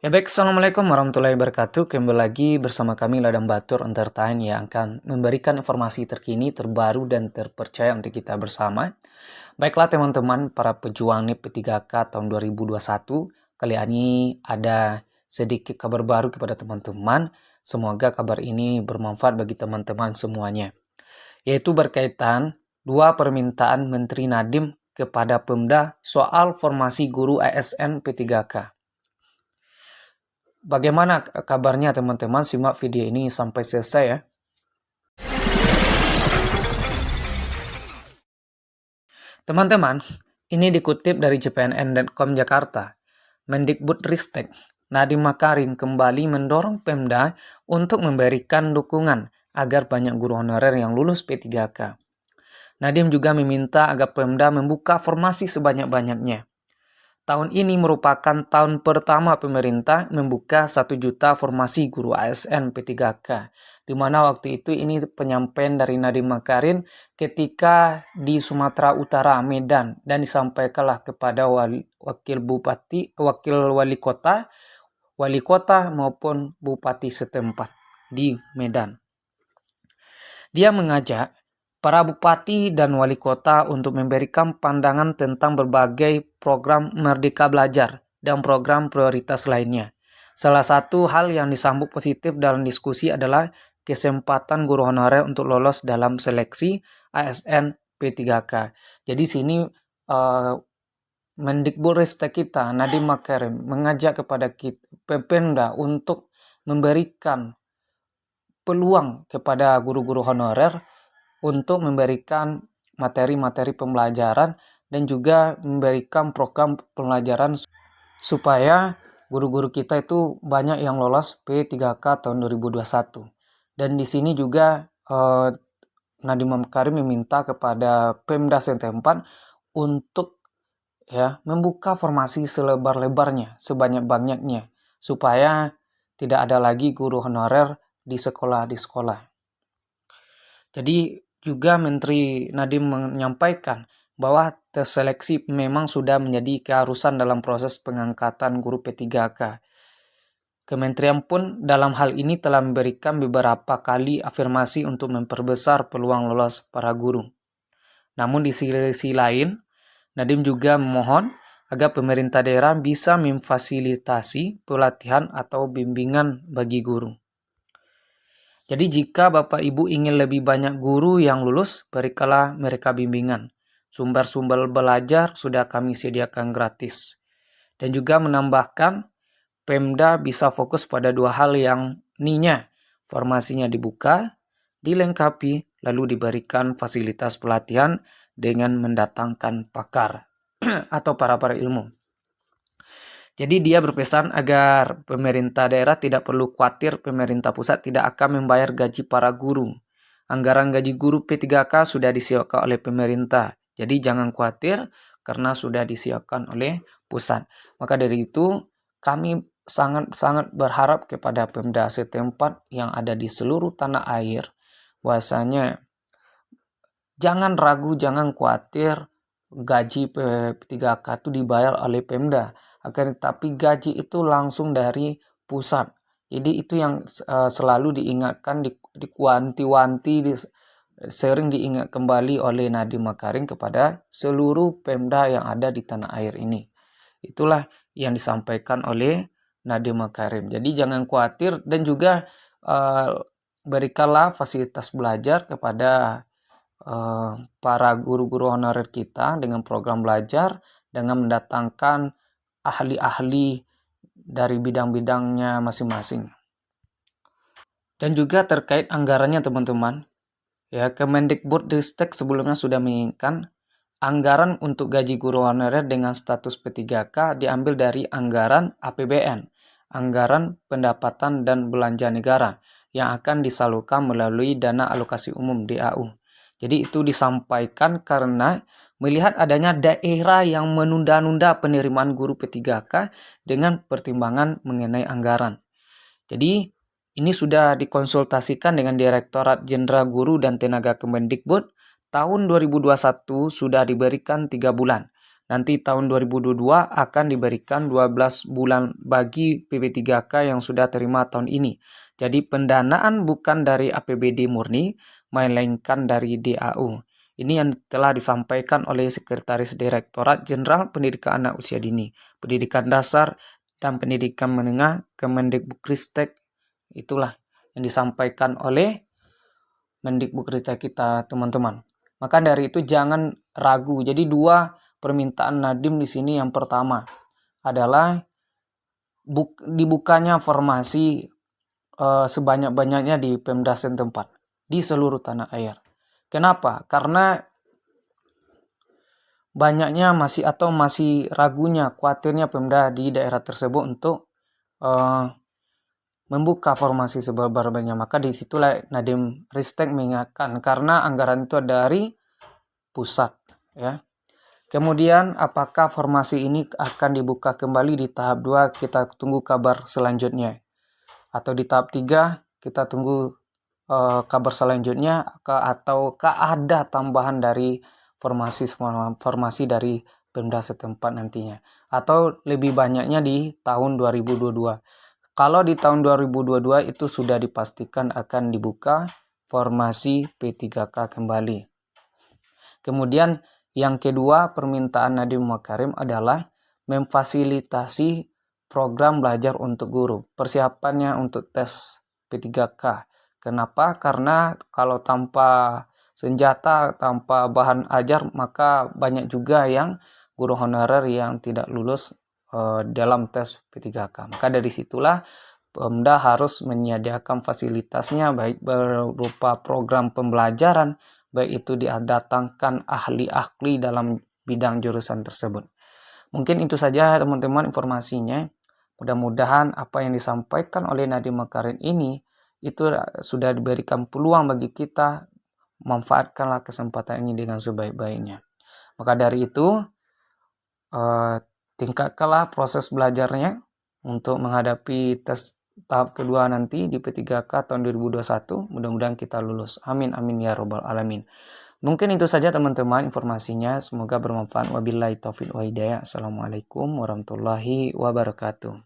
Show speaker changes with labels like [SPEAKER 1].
[SPEAKER 1] Ya baik, Assalamualaikum warahmatullahi wabarakatuh. Kembali lagi bersama kami Ladang Batur Entertain yang akan memberikan informasi terkini, terbaru, dan terpercaya untuk kita bersama. Baiklah teman-teman, para pejuang NIP P3K tahun 2021. Kali ini ada sedikit kabar baru kepada teman-teman. Semoga kabar ini bermanfaat bagi teman-teman semuanya. Yaitu berkaitan dua permintaan Menteri Nadiem kepada Pemda soal formasi guru ASN P3K. Bagaimana kabarnya teman-teman? Simak video ini sampai selesai ya. Teman-teman, ini dikutip dari cpnn.com Jakarta. Mendikbudristek Nadiem Makarim kembali mendorong Pemda untuk memberikan dukungan agar banyak guru honorer yang lulus P3K. Nadiem juga meminta agar Pemda membuka formasi sebanyak-banyaknya. Tahun ini merupakan tahun pertama pemerintah membuka 1 juta formasi guru ASN P3K. Di mana waktu itu ini penyampaian dari Nadiem Makarim ketika di Sumatera Utara, Medan, dan disampaikanlah kepada wakil wali kota maupun bupati setempat di Medan. Dia mengajak para bupati dan wali kota untuk memberikan pandangan tentang berbagai program Merdeka Belajar dan program prioritas lainnya. Salah satu hal yang disambut positif dalam diskusi adalah kesempatan guru honorer untuk lolos dalam seleksi ASN P3K. Jadi sini Mendikbudristek kita, Nadiem Makarim, mengajak kepada Pemda untuk memberikan peluang kepada guru-guru honorer untuk memberikan materi-materi pembelajaran dan juga memberikan program pembelajaran supaya guru-guru kita itu banyak yang lolos P3K tahun 2021. Dan di sini juga Nadiem Makarim meminta kepada Pemda setempat untuk membuka formasi selebar-lebarnya, sebanyak-banyaknya supaya tidak ada lagi guru honorer di sekolah. Jadi juga Menteri Nadiem menyampaikan bahwa tes seleksi memang sudah menjadi keharusan dalam proses pengangkatan guru P3K. Kementerian pun dalam hal ini telah memberikan beberapa kali afirmasi untuk memperbesar peluang lolos para guru. Namun di sisi lain, Nadiem juga memohon agar pemerintah daerah bisa memfasilitasi pelatihan atau bimbingan bagi guru. Jadi jika Bapak Ibu ingin lebih banyak guru yang lulus, berikanlah mereka bimbingan. Sumber-sumber belajar sudah kami sediakan gratis. Dan juga menambahkan, Pemda bisa fokus pada dua hal yang ninya. Formasinya dibuka, dilengkapi, lalu diberikan fasilitas pelatihan dengan mendatangkan pakar atau para ilmu. Jadi dia berpesan agar pemerintah daerah tidak perlu khawatir pemerintah pusat tidak akan membayar gaji para guru. Anggaran gaji guru P3K sudah disiapkan oleh pemerintah. Jadi jangan khawatir karena sudah disiapkan oleh pusat. Maka dari itu kami sangat berharap kepada Pemda setempat yang ada di seluruh tanah air. Bahwasanya jangan ragu, jangan khawatir gaji P3K itu dibayar oleh Pemda. Akan tetapi gaji itu langsung dari pusat. Jadi itu yang selalu diingatkan, dikuanti-wanti, sering diingat kembali oleh Nadiem Makarim kepada seluruh Pemda yang ada di tanah air ini. Itulah yang disampaikan oleh Nadiem Makarim. Jadi jangan khawatir dan juga berikanlah fasilitas belajar kepada para guru-guru honorer kita dengan program belajar dengan mendatangkan ahli-ahli dari bidang-bidangnya masing-masing. Dan juga terkait anggarannya teman-teman, Kemendikbudristek sebelumnya sudah menginginkan anggaran untuk gaji guru honorer dengan status P3K diambil dari anggaran APBN, anggaran pendapatan dan belanja negara yang akan disalurkan melalui dana alokasi umum DAU. Jadi itu disampaikan karena melihat adanya daerah yang menunda-nunda penerimaan guru P3K dengan pertimbangan mengenai anggaran. Jadi ini sudah dikonsultasikan dengan Direktorat Jenderal Guru dan Tenaga Kemendikbud. Tahun 2021 sudah diberikan 3 bulan. nanti tahun 2022 akan diberikan 12 bulan bagi PP3K yang sudah terima tahun ini. Jadi pendanaan bukan dari APBD murni, melainkan dari DAU. Ini yang telah disampaikan oleh Sekretaris Direktorat Jenderal Pendidikan Anak Usia Dini, Pendidikan Dasar, dan Pendidikan Menengah Kemendikbudristek. Itulah yang disampaikan oleh Mendikbudristek kita, teman-teman. Maka dari itu jangan ragu. Jadi dua permintaan Nadiem di sini, yang pertama adalah dibukanya formasi sebanyak-banyaknya di Pemda setempat di seluruh tanah air. Kenapa? Karena banyaknya masih ragunya, khawatirnya Pemda di daerah tersebut untuk membuka formasi sebanyak-banyaknya. Maka disitulah Nadiem Ristek mengingatkan, karena anggaran itu dari pusat, ya. Kemudian apakah formasi ini akan dibuka kembali di tahap 2, kita tunggu kabar selanjutnya. Atau di tahap 3 kita tunggu kabar selanjutnya, ataukah ada tambahan dari formasi dari Pemda setempat nantinya, atau lebih banyaknya di tahun 2022. Kalau di tahun 2022 itu sudah dipastikan akan dibuka formasi P3K kembali. Kemudian yang kedua permintaan Nadiem Makarim adalah memfasilitasi program belajar untuk guru. Persiapannya untuk tes P3K. Kenapa? Karena kalau tanpa senjata, tanpa bahan ajar, maka banyak juga yang guru honorer yang tidak lulus dalam tes P3K. Maka dari situlah Pemda harus menyediakan fasilitasnya, baik berupa program pembelajaran, baik itu didatangkan ahli-ahli dalam bidang jurusan tersebut. Mungkin itu saja teman-teman informasinya. Mudah-mudahan apa yang disampaikan oleh Nadiem Makarim ini itu sudah diberikan peluang bagi kita, manfaatkanlah kesempatan ini dengan sebaik-baiknya. Maka dari itu tingkatkanlah proses belajarnya untuk menghadapi tes tahap kedua nanti di P3K tahun 2021. Mudah-mudahan kita lulus. Amin amin ya robbal alamin. Mungkin itu saja teman-teman informasinya. Semoga bermanfaat. Wabillahi taufiq wa hidayah. Assalamualaikum warahmatullahi wabarakatuh.